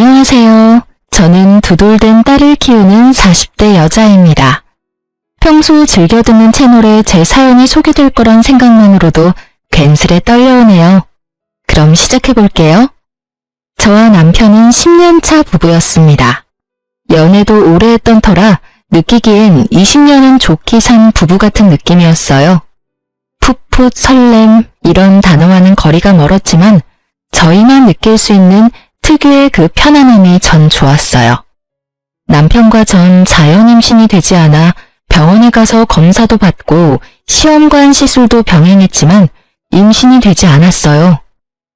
안녕하세요. 저는 두돌된 딸을 키우는 40대 여자입니다. 평소 즐겨 듣는 채널에 제 사연이 소개될 거란 생각만으로도 괜스레 떨려오네요. 그럼 시작해볼게요. 저와 남편은 10년차 부부였습니다. 연애도 오래 했던 터라 느끼기엔 20년은 좋게 산 부부 같은 느낌이었어요. 풋풋 설렘 이런 단어와는 거리가 멀었지만 저희만 느낄 수 있는 특유의 그 편안함이 전 좋았어요. 남편과 전 자연 임신이 되지 않아 병원에 가서 검사도 받고 시험관 시술도 병행했지만 임신이 되지 않았어요.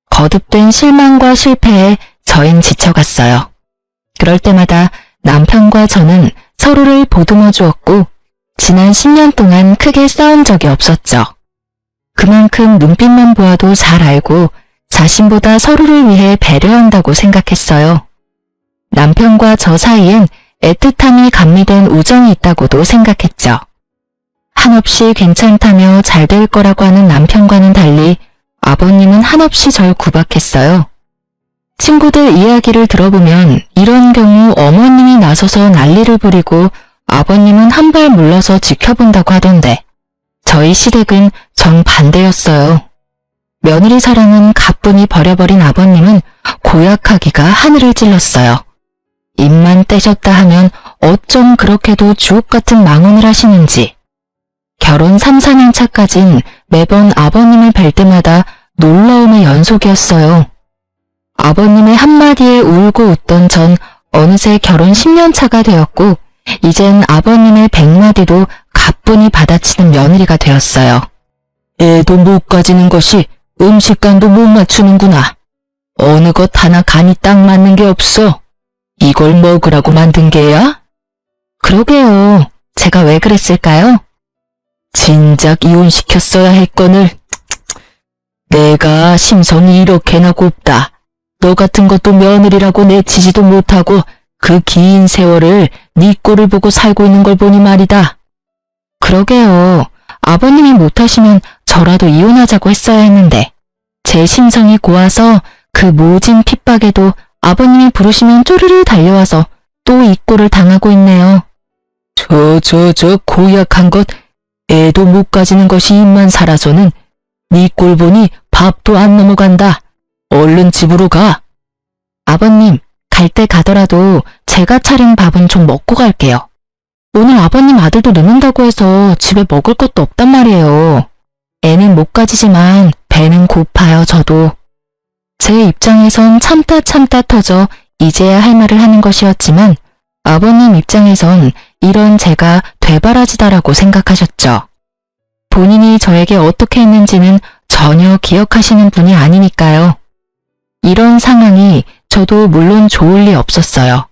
거듭된 실망과 실패에 저흰 지쳐갔어요. 그럴 때마다 남편과 저는 서로를 보듬어 주었고 지난 10년 동안 크게 싸운 적이 없었죠. 그만큼 눈빛만 보아도 잘 알고 자신보다 서로를 위해 배려한다고 생각했어요. 남편과 저 사이엔 애틋함이 감미된 우정이 있다고도 생각했죠. 한없이 괜찮다며 잘 될 거라고 하는 남편과는 달리 아버님은 한없이 절 구박했어요. 친구들 이야기를 들어보면 이런 경우 어머님이 나서서 난리를 부리고 아버님은 한 발 물러서 지켜본다고 하던데 저희 시댁은 정반대였어요. 며느리 사랑은 가뿐히 버려버린 아버님은 고약하기가 하늘을 찔렀어요. 입만 떼셨다 하면 어쩜 그렇게도 주옥같은 망언을 하시는지. 결혼 3, 4년 차까진 매번 아버님을 뵐 때마다 놀라움의 연속이었어요. 아버님의 한마디에 울고 웃던 전 어느새 결혼 10년 차가 되었고 이젠 아버님의 100마디도 가뿐히 받아치는 며느리가 되었어요. 애도 못 가지는 것이 음식간도 못 맞추는구나. 어느 것 하나 간이 딱 맞는 게 없어. 이걸 먹으라고 만든 게야? 그러게요. 제가 왜 그랬을까요? 진작 이혼시켰어야 했거늘. 내가 심성이 이렇게나 곱다. 너 같은 것도 며느리라고 내치지도 못하고 그 긴 세월을 네 꼴을 보고 살고 있는 걸 보니 말이다. 그러게요. 아버님이 못하시면 저라도 이혼하자고 했어야 했는데 제 심성이 고와서 그 모진 핍박에도 아버님이 부르시면 쪼르르 달려와서 또 이 꼴을 당하고 있네요. 저 고약한 것 애도 못 가지는 것이 입만 살아서는 네 꼴 보니 밥도 안 넘어간다. 얼른 집으로 가. 아버님, 갈 때 가더라도 제가 차린 밥은 좀 먹고 갈게요. 오늘 아버님 아들도 늦는다고 해서 집에 먹을 것도 없단 말이에요. 애는 못 가지지만 배는 고파요, 저도. 제 입장에선 참다 터져 이제야 할 말을 하는 것이었지만 아버님 입장에선 이런 제가 되바라지다라고 생각하셨죠. 본인이 저에게 어떻게 했는지는 전혀 기억하시는 분이 아니니까요. 이런 상황이 저도 물론 좋을 리 없었어요.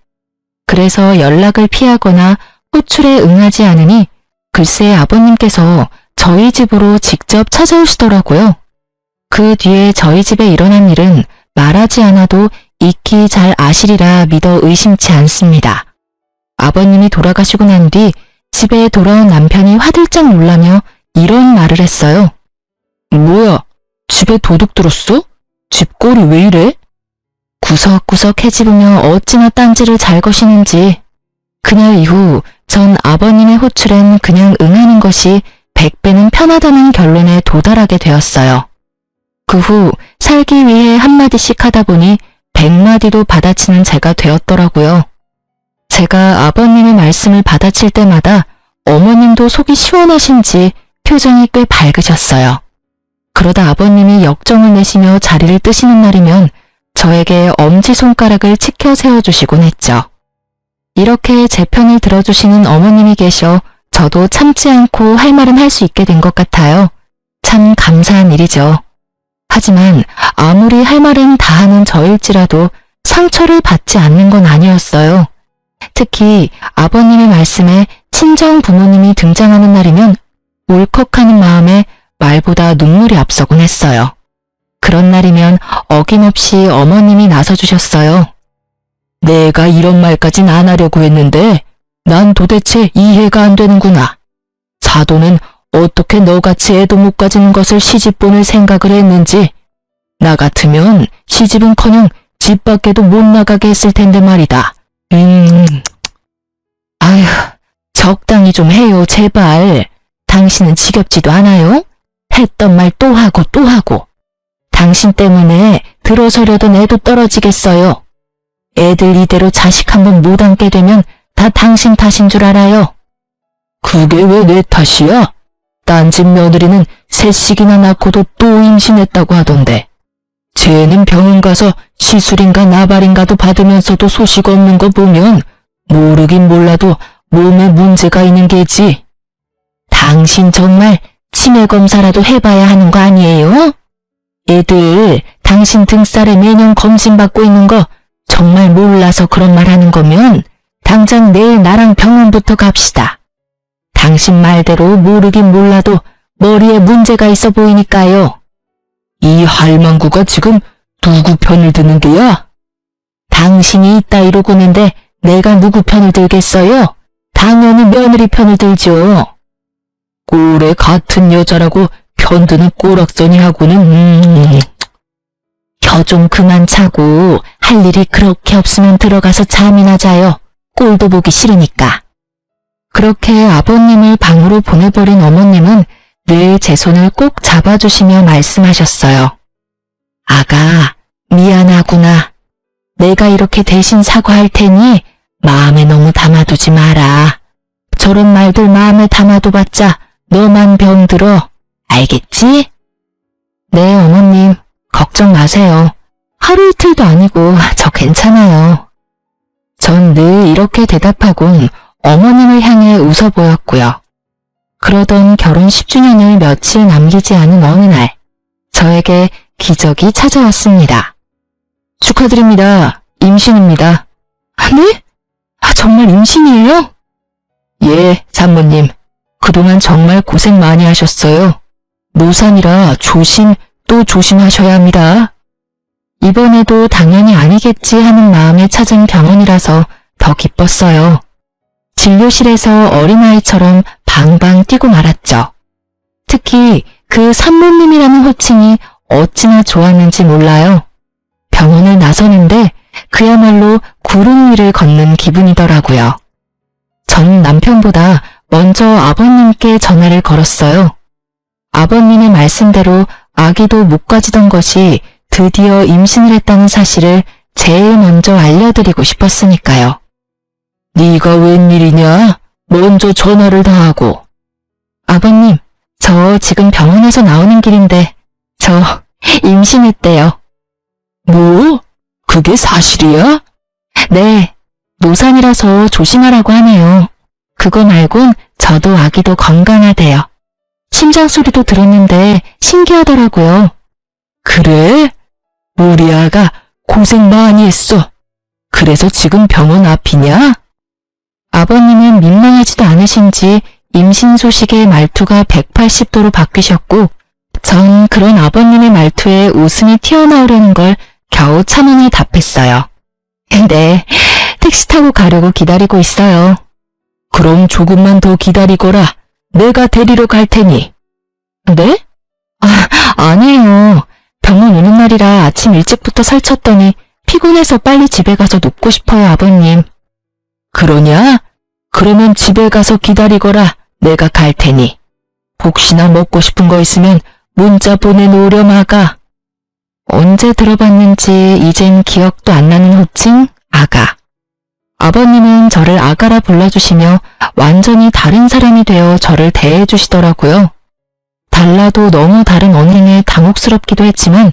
그래서 연락을 피하거나 호출에 응하지 않으니 글쎄 아버님께서 저희 집으로 직접 찾아오시더라고요. 그 뒤에 저희 집에 일어난 일은 말하지 않아도 익히 잘 아시리라 믿어 의심치 않습니다. 아버님이 돌아가시고 난 뒤 집에 돌아온 남편이 화들짝 놀라며 이런 말을 했어요. 뭐야, 집에 도둑 들었어? 집꼴이 왜 이래? 구석구석 헤집으며 어찌나 딴지를 잘 거시는지. 그날 이후 전 아버님의 호출엔 그냥 응하는 것이 100배는 편하다는 결론에 도달하게 되었어요. 그 후 살기 위해 한마디씩 하다 보니 100마디도 받아치는 제가 되었더라고요. 제가 아버님의 말씀을 받아칠 때마다 어머님도 속이 시원하신지 표정이 꽤 밝으셨어요. 그러다 아버님이 역정을 내시며 자리를 뜨시는 날이면 저에게 엄지손가락을 치켜 세워주시곤 했죠. 이렇게 제 편을 들어주시는 어머님이 계셔 저도 참지 않고 할 말은 할 수 있게 된 것 같아요. 참 감사한 일이죠. 하지만 아무리 할 말은 다 하는 저일지라도 상처를 받지 않는 건 아니었어요. 특히 아버님의 말씀에 친정 부모님이 등장하는 날이면 울컥하는 마음에 말보다 눈물이 앞서곤 했어요. 그런 날이면 어김없이 어머님이 나서주셨어요. 내가 이런 말까진 안 하려고 했는데 난 도대체 이해가 안 되는구나. 사도는 어떻게 너같이 애도 못 가지는 것을 시집 보낼 생각을 했는지. 나 같으면 시집은커녕 집 밖에도 못 나가게 했을 텐데 말이다. 아휴, 적당히 좀 해요, 제발. 당신은 지겹지도 않아요? 했던 말 또 하고 또 하고. 당신 때문에 들어서려던 애도 떨어지겠어요. 애들 이대로 자식 한번 못 안게 되면 다 당신 탓인 줄 알아요. 그게 왜 내 탓이야? 딴 집 며느리는 셋씩이나 낳고도 또 임신했다고 하던데. 쟤는 병원 가서 시술인가 나발인가도 받으면서도 소식 없는 거 보면 모르긴 몰라도 몸에 문제가 있는 게지. 당신 정말 치매 검사라도 해봐야 하는 거 아니에요? 애들 당신 등살에 매년 검진받고 있는 거 정말 몰라서 그런 말 하는 거면 당장 내일 나랑 병원부터 갑시다. 당신 말대로 모르긴 몰라도 머리에 문제가 있어 보이니까요. 이 할망구가 지금 누구 편을 드는 게야? 당신이 있다 이러고는데 내가 누구 편을 들겠어요? 당연히 며느리 편을 들죠. 꼴에 같은 여자라고 편드는 꼬락서니하고는 혀 좀 그만 차고 할 일이 그렇게 없으면 들어가서 잠이나 자요. 꼴도 보기 싫으니까. 그렇게 아버님을 방으로 보내버린 어머님은 늘 제 손을 꼭 잡아주시며 말씀하셨어요. 아가, 미안하구나. 내가 이렇게 대신 사과할 테니 마음에 너무 담아두지 마라. 저런 말들 마음에 담아둬봤자 너만 병들어. 알겠지? 네, 어머님. 걱정 마세요. 하루 이틀도 아니고 저 괜찮아요. 전 늘 이렇게 대답하곤 어머님을 향해 웃어 보였고요. 그러던 결혼 10주년을 며칠 남기지 않은 어느 날, 저에게 기적이 찾아왔습니다. 축하드립니다. 임신입니다. 네? 정말 임신이에요? 예, 산모님. 그동안 정말 고생 많이 하셨어요. 노산이라 조심 또 조심하셔야 합니다. 이번에도 당연히 아니겠지 하는 마음에 찾은 병원이라서 더 기뻤어요. 진료실에서 어린아이처럼 방방 뛰고 말았죠. 특히 그 산모님이라는 호칭이 어찌나 좋았는지 몰라요. 병원을 나서는데 그야말로 구름 위를 걷는 기분이더라고요. 전 남편보다 먼저 아버님께 전화를 걸었어요. 아버님의 말씀대로 아기도 못 가지던 것이 드디어 임신을 했다는 사실을 제일 먼저 알려드리고 싶었으니까요. 네가 웬일이냐? 먼저 전화를 다 하고. 아버님, 저 지금 병원에서 나오는 길인데 저 임신했대요. 뭐? 그게 사실이야? 네, 노산이라서 조심하라고 하네요. 그거 말곤 저도 아기도 건강하대요. 심장 소리도 들었는데 신기하더라고요. 그래? 우리 아가 고생 많이 했어. 그래서 지금 병원 앞이냐? 아버님은 민망하지도 않으신지 임신 소식의 말투가 180도로 바뀌셨고 전 그런 아버님의 말투에 웃음이 튀어나오려는 걸 겨우 참으며 답했어요. 네, 택시 타고 가려고 기다리고 있어요. 그럼 조금만 더 기다리거라. 내가 데리러 갈 테니. 네? 아니에요. 병원 오는 날이라 아침 일찍부터 설쳤더니 피곤해서 빨리 집에 가서 눕고 싶어요, 아버님. 그러냐? 그러면 집에 가서 기다리거라. 내가 갈 테니. 혹시나 먹고 싶은 거 있으면 문자 보내놓으렴, 아가. 언제 들어봤는지 이젠 기억도 안 나는 호칭, 아가. 아버님은 저를 아가라 불러주시며 완전히 다른 사람이 되어 저를 대해주시더라고요. 달라도 너무 다른 언행에 당혹스럽기도 했지만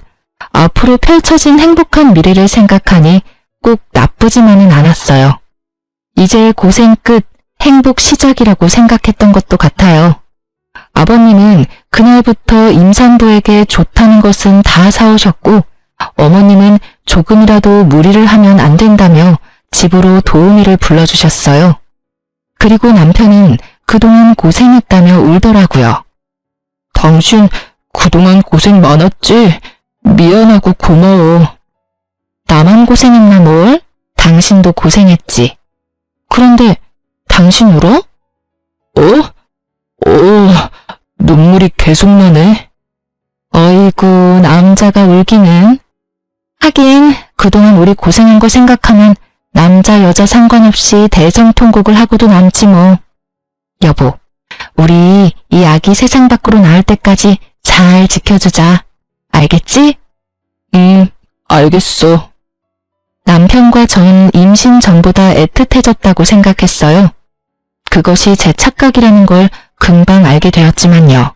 앞으로 펼쳐진 행복한 미래를 생각하니 꼭 나쁘지만은 않았어요. 이제 고생 끝, 행복 시작이라고 생각했던 것도 같아요. 아버님은 그날부터 임산부에게 좋다는 것은 다 사오셨고 어머님은 조금이라도 무리를 하면 안 된다며 집으로 도우미를 불러주셨어요. 그리고 남편은 그동안 고생했다며 울더라고요. 당신 그동안 고생 많았지? 미안하고 고마워. 나만 고생했나 뭘? 당신도 고생했지. 그런데 당신 울어? 눈물이 계속 나네. 어이구, 남자가 울기는. 하긴 그동안 우리 고생한 거 생각하면 남자 여자 상관없이 대성통곡을 하고도 남지 뭐. 여보, 우리 이 아기 세상 밖으로 나올 때까지 잘 지켜주자. 알겠지? 알겠어. 남편과 전 임신 전보다 애틋해졌다고 생각했어요. 그것이 제 착각이라는 걸 금방 알게 되었지만요.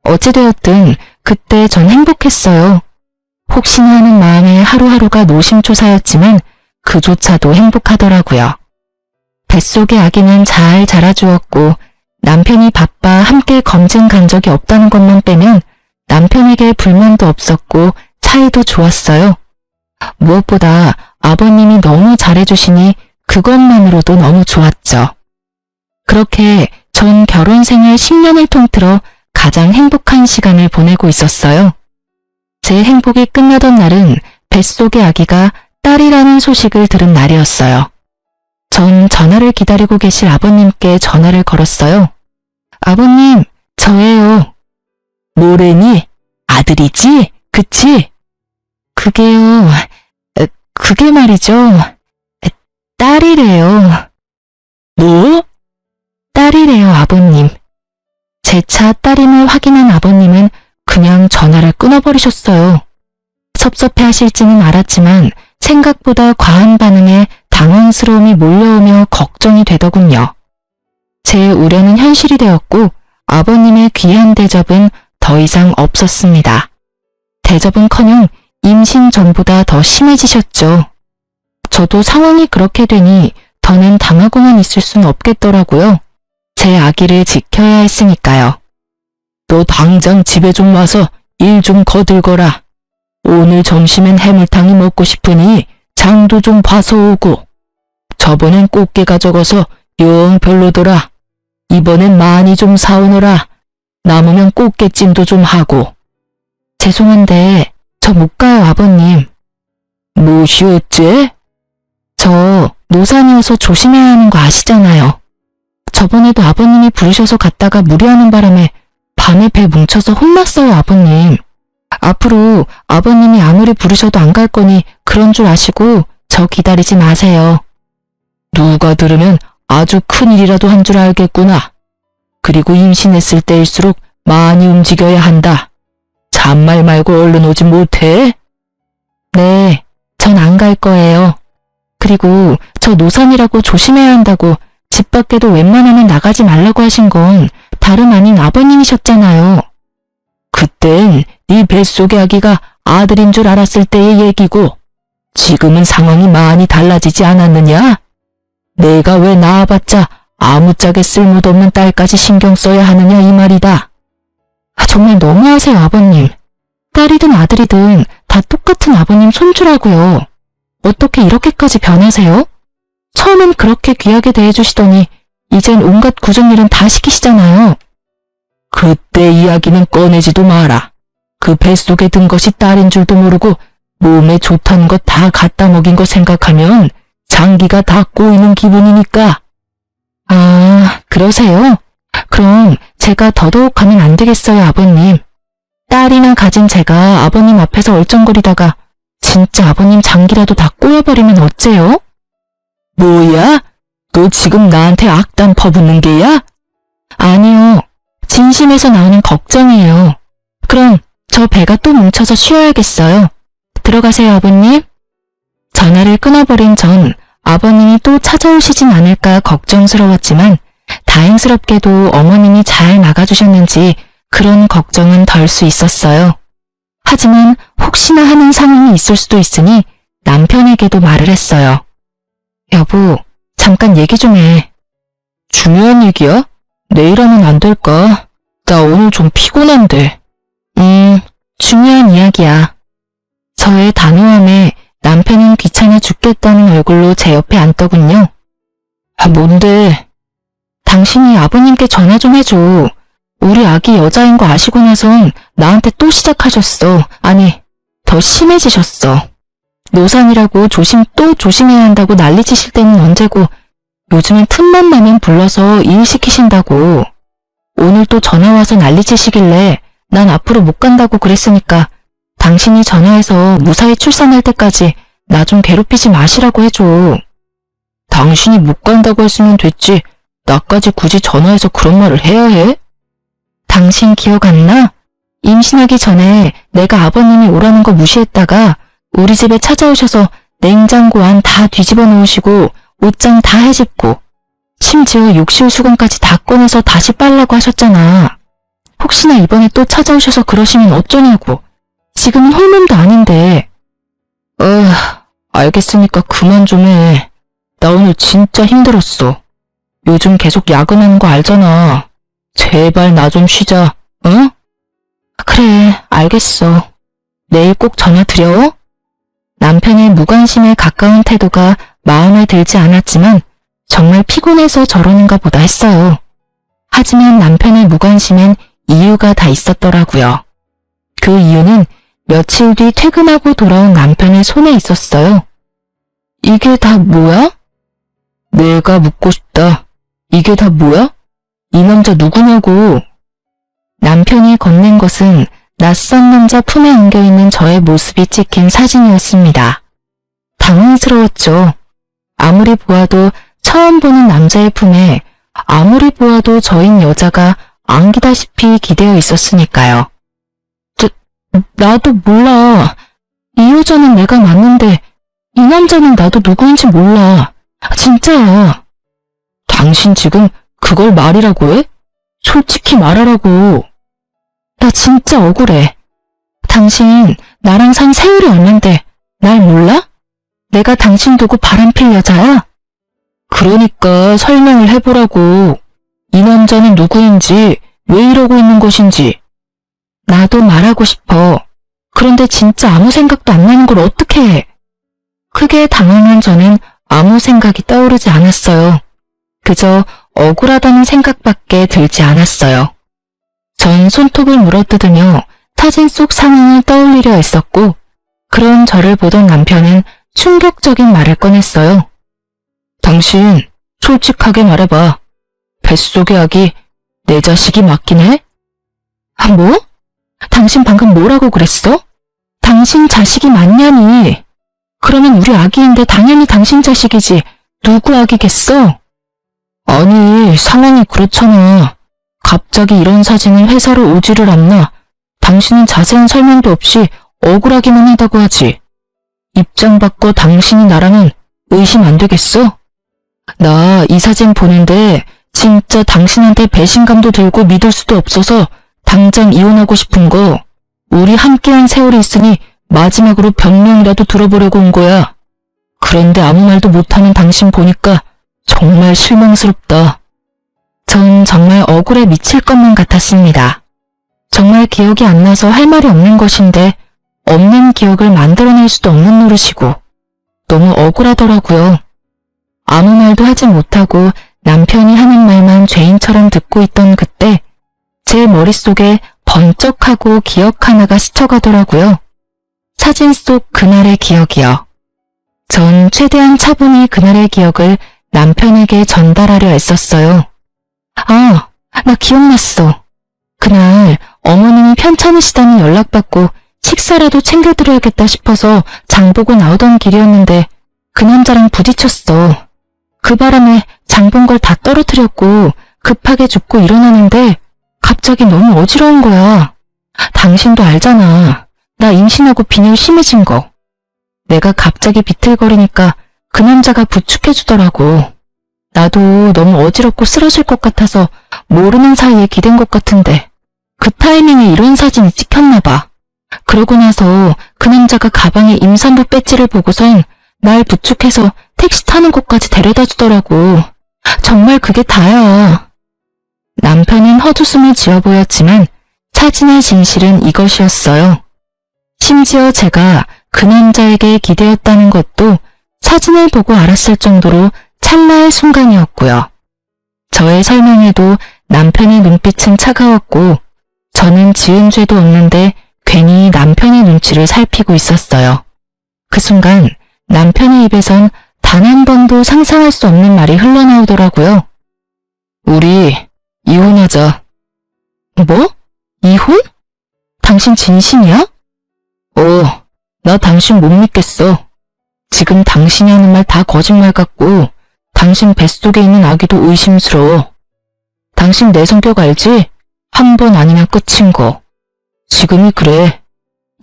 어찌되었든 그때 전 행복했어요. 혹시나 하는 마음에 하루하루가 노심초사였지만 그조차도 행복하더라고요. 뱃속의 아기는 잘 자라주었고 남편이 바빠 함께 검진 간 적이 없다는 것만 빼면 남편에게 불만도 없었고 사이도 좋았어요. 무엇보다 아버님이 너무 잘해주시니 그것만으로도 너무 좋았죠. 그렇게 전 결혼 생활 10년을 통틀어 가장 행복한 시간을 보내고 있었어요. 제 행복이 끝나던 날은 뱃속의 아기가 딸이라는 소식을 들은 날이었어요. 전 전화를 기다리고 계실 아버님께 전화를 걸었어요. 아버님, 저예요. 뭐래니? 아들이지? 그치? 그게요, 그게 말이죠. 딸이래요. 뭐? 딸이래요, 아버님. 제 차 딸임을 확인한 아버님은 그냥 전화를 끊어버리셨어요. 섭섭해하실지는 알았지만 생각보다 과한 반응에 당황스러움이 몰려오며 걱정이 되더군요. 제 우려는 현실이 되었고 아버님의 귀한 대접은 더 이상 없었습니다. 대접은커녕 임신 전보다 더 심해지셨죠. 저도 상황이 그렇게 되니 더는 당하고만 있을 순 없겠더라고요. 제 아기를 지켜야 했으니까요. 너 당장 집에 좀 와서 일 좀 거들거라. 오늘 점심엔 해물탕이 먹고 싶으니 장도 좀 봐서 오고. 저번엔 꽃게가 적어서 영 별로더라. 이번엔 많이 좀 사오너라. 남으면 꽃게찜도 좀 하고. 죄송한데 저 못 가요, 아버님. 무엇이 어째? 저 노산이어서 조심해야 하는 거 아시잖아요. 저번에도 아버님이 부르셔서 갔다가 무리하는 바람에 밤에 배 뭉쳐서 혼났어요, 아버님. 앞으로 아버님이 아무리 부르셔도 안 갈 거니 그런 줄 아시고 저 기다리지 마세요. 누가 들으면 아주 큰일이라도 한 줄 알겠구나. 그리고 임신했을 때일수록 많이 움직여야 한다. 잔말 말고 얼른 오지 못해? 네, 전 안 갈 거예요. 그리고 저 노산이라고 조심해야 한다고 집 밖에도 웬만하면 나가지 말라고 하신 건 다름 아닌 아버님이셨잖아요. 그땐 네 뱃속의 아기가 아들인 줄 알았을 때의 얘기고 지금은 상황이 많이 달라지지 않았느냐? 내가 왜 낳아봤자 아무짝에 쓸모없는 딸까지 신경 써야 하느냐 이 말이다. 정말 너무하세요, 아버님. 딸이든 아들이든 다 똑같은 아버님 손주라고요. 어떻게 이렇게까지 변하세요? 처음엔 그렇게 귀하게 대해주시더니 이젠 온갖 굳은 일은 다 시키시잖아요. 그때 이야기는 꺼내지도 마라. 그 뱃속에 든 것이 딸인 줄도 모르고 몸에 좋다는 것 다 갖다 먹인 거 생각하면 장기가 다 꼬이는 기분이니까. 아, 그러세요? 그럼 제가 더더욱 가면 안 되겠어요, 아버님. 딸이나 가진 제가 아버님 앞에서 얼쩡거리다가 진짜 아버님 장기라도 다 꼬여버리면 어째요? 뭐야? 너 지금 나한테 악담 퍼붓는 게야? 아니요. 진심에서 나오는 걱정이에요. 그럼 저 배가 또 뭉쳐서 쉬어야겠어요. 들어가세요, 아버님. 전화를 끊어버린 전 아버님이 또 찾아오시진 않을까 걱정스러웠지만 다행스럽게도 어머님이 잘 나가주셨는지 그런 걱정은 덜 수 있었어요. 하지만 혹시나 하는 상황이 있을 수도 있으니 남편에게도 말을 했어요. 여보, 잠깐 얘기 좀 해. 중요한 얘기야? 내일 하면 안 될까? 나 오늘 좀 피곤한데. 중요한 이야기야. 저의 단호함에 남편은 귀찮아 죽겠다는 얼굴로 제 옆에 앉더군요. 아, 뭔데? 당신이 아버님께 전화 좀 해줘. 우리 아기 여자인 거 아시고 나선 나한테 또 시작하셨어. 아니, 더 심해지셨어. 노산이라고 또 조심해야 한다고 난리치실 때는 언제고 요즘엔 틈만 나면 불러서 일 시키신다고. 오늘 또 전화와서 난리치시길래 난 앞으로 못 간다고 그랬으니까 당신이 전화해서 무사히 출산할 때까지 나 좀 괴롭히지 마시라고 해줘. 당신이 못 간다고 했으면 됐지. 나까지 굳이 전화해서 그런 말을 해야 해? 당신 기억 안 나? 임신하기 전에 내가 아버님이 오라는 거 무시했다가 우리 집에 찾아오셔서 냉장고 안 다 뒤집어 놓으시고 옷장 다 헤집고 심지어 욕실 수건까지 다 꺼내서 다시 빨라고 하셨잖아. 혹시나 이번에 또 찾아오셔서 그러시면 어쩌냐고. 지금은 홀몸도 아닌데. 알겠으니까 그만 좀 해. 나 오늘 진짜 힘들었어. 요즘 계속 야근하는 거 알잖아. 제발 나 좀 쉬자, 응? 그래, 알겠어. 내일 꼭 전화 드려. 남편의 무관심에 가까운 태도가 마음에 들지 않았지만 정말 피곤해서 저러는가 보다 했어요. 하지만 남편의 무관심엔 이유가 다 있었더라고요. 그 이유는 며칠 뒤 퇴근하고 돌아온 남편의 손에 있었어요. 이게 다 뭐야? 내가 묻고 싶다. 이게 다 뭐야? 이 남자 누구냐고. 남편이 건넨 것은 낯선 남자 품에 안겨있는 저의 모습이 찍힌 사진이었습니다. 당황스러웠죠. 아무리 보아도 처음 보는 남자의 품에 아무리 보아도 저인 여자가 안기다시피 기대어 있었으니까요. 나도 몰라. 이 여자는 내가 맞는데 이 남자는 나도 누구인지 몰라. 진짜야. 당신 지금 그걸 말이라고 해? 솔직히 말하라고. 나 진짜 억울해. 당신 나랑 산 세월이 얼만데 날 몰라? 내가 당신 두고 바람필 여자야? 그러니까 설명을 해보라고. 이 남자는 누구인지, 왜 이러고 있는 것인지. 나도 말하고 싶어. 그런데 진짜 아무 생각도 안 나는 걸 어떻게 해? 크게 당황한 저는 아무 생각이 떠오르지 않았어요. 그저 억울하다는 생각밖에 들지 않았어요. 전 손톱을 물어뜯으며 사진 속 상황을 떠올리려 했었고, 그런 저를 보던 남편은 충격적인 말을 꺼냈어요. 당신, 솔직하게 말해봐. 뱃속의 아기, 내 자식이 맞긴 해? 뭐? 당신 방금 뭐라고 그랬어? 당신 자식이 맞냐니? 그러면 우리 아기인데 당연히 당신 자식이지. 누구 아기겠어? 아니, 상황이 그렇잖아. 갑자기 이런 사진을 회사로 오지를 않나. 당신은 자세한 설명도 없이 억울하기만 하다고 하지. 입장 바꿔 당신이 나라면 의심 안 되겠어? 나 이 사진 보는데 진짜 당신한테 배신감도 들고 믿을 수도 없어서 당장 이혼하고 싶은 거. 우리 함께한 세월이 있으니 마지막으로 변명이라도 들어보려고 온 거야. 그런데 아무 말도 못하는 당신 보니까 정말 실망스럽다. 전 정말 억울해 미칠 것만 같았습니다. 정말 기억이 안 나서 할 말이 없는 것인데 없는 기억을 만들어낼 수도 없는 노릇이고 너무 억울하더라고요. 아무 말도 하지 못하고 남편이 하는 말만 죄인처럼 듣고 있던 그때 제 머릿속에 번쩍하고 기억 하나가 스쳐가더라고요. 사진 속 그날의 기억이요. 전 최대한 차분히 그날의 기억을 남편에게 전달하려 애썼어요. 아, 나 기억났어. 그날 어머님이 편찮으시다는 연락받고 식사라도 챙겨드려야겠다 싶어서 장보고 나오던 길이었는데 그 남자랑 부딪혔어. 그 바람에 장본 걸 다 떨어뜨렸고 급하게 줍고 일어나는데 갑자기 너무 어지러운 거야. 당신도 알잖아. 나 임신하고 빈혈 심해진 거. 내가 갑자기 비틀거리니까 그 남자가 부축해주더라고. 나도 너무 어지럽고 쓰러질 것 같아서 모르는 사이에 기댄 것 같은데 그 타이밍에 이런 사진이 찍혔나 봐. 그러고 나서 그 남자가 가방에 임산부 배지를 보고선 날 부축해서 택시 타는 곳까지 데려다 주더라고. 정말 그게 다야. 남편은 헛웃음을 지어 보였지만 사진의 진실은 이것이었어요. 심지어 제가 그 남자에게 기대었다는 것도 사진을 보고 알았을 정도로 찰나의 순간이었고요. 저의 설명에도 남편의 눈빛은 차가웠고 저는 지은 죄도 없는데 괜히 남편의 눈치를 살피고 있었어요. 그 순간 남편의 입에선 단 한 번도 상상할 수 없는 말이 흘러나오더라고요. 우리 이혼하자. 뭐? 이혼? 당신 진심이야? 나 당신 못 믿겠어. 지금 당신이 하는 말 다 거짓말 같고 당신 뱃속에 있는 아기도 의심스러워. 당신 내 성격 알지? 한 번 아니면 끝인 거. 지금이 그래.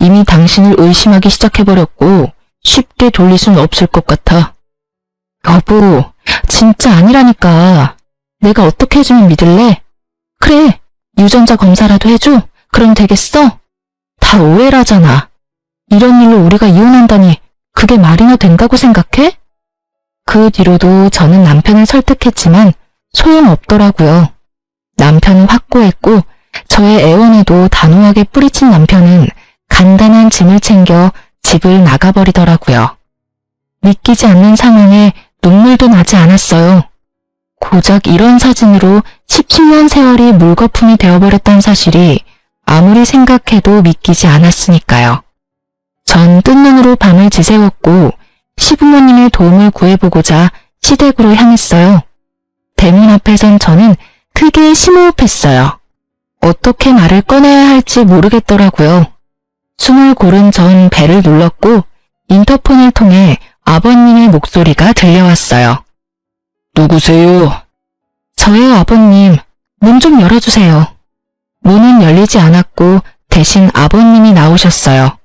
이미 당신을 의심하기 시작해버렸고 쉽게 돌릴 순 없을 것 같아. 여보, 진짜 아니라니까. 내가 어떻게 해주면 믿을래? 그래, 유전자 검사라도 해줘. 그럼 되겠어? 다 오해라잖아. 이런 일로 우리가 이혼한다니 그게 말이나 된다고 생각해? 그 뒤로도 저는 남편을 설득했지만 소용없더라고요. 남편은 확고했고 저의 애원에도 단호하게 뿌리친 남편은 간단한 짐을 챙겨 집을 나가버리더라고요. 믿기지 않는 상황에 눈물도 나지 않았어요. 고작 이런 사진으로 17년 세월이 물거품이 되어버렸다는 사실이 아무리 생각해도 믿기지 않았으니까요. 전 뜬눈으로 밤을 지새웠고 시부모님의 도움을 구해보고자 시댁으로 향했어요. 대문 앞에선 저는 크게 심호흡했어요. 어떻게 말을 꺼내야 할지 모르겠더라고요. 숨을 고른 전 벨을 눌렀고 인터폰을 통해 아버님의 목소리가 들려왔어요. 누구세요? 저예요, 아버님. 문 좀 열어주세요. 문은 열리지 않았고 대신 아버님이 나오셨어요.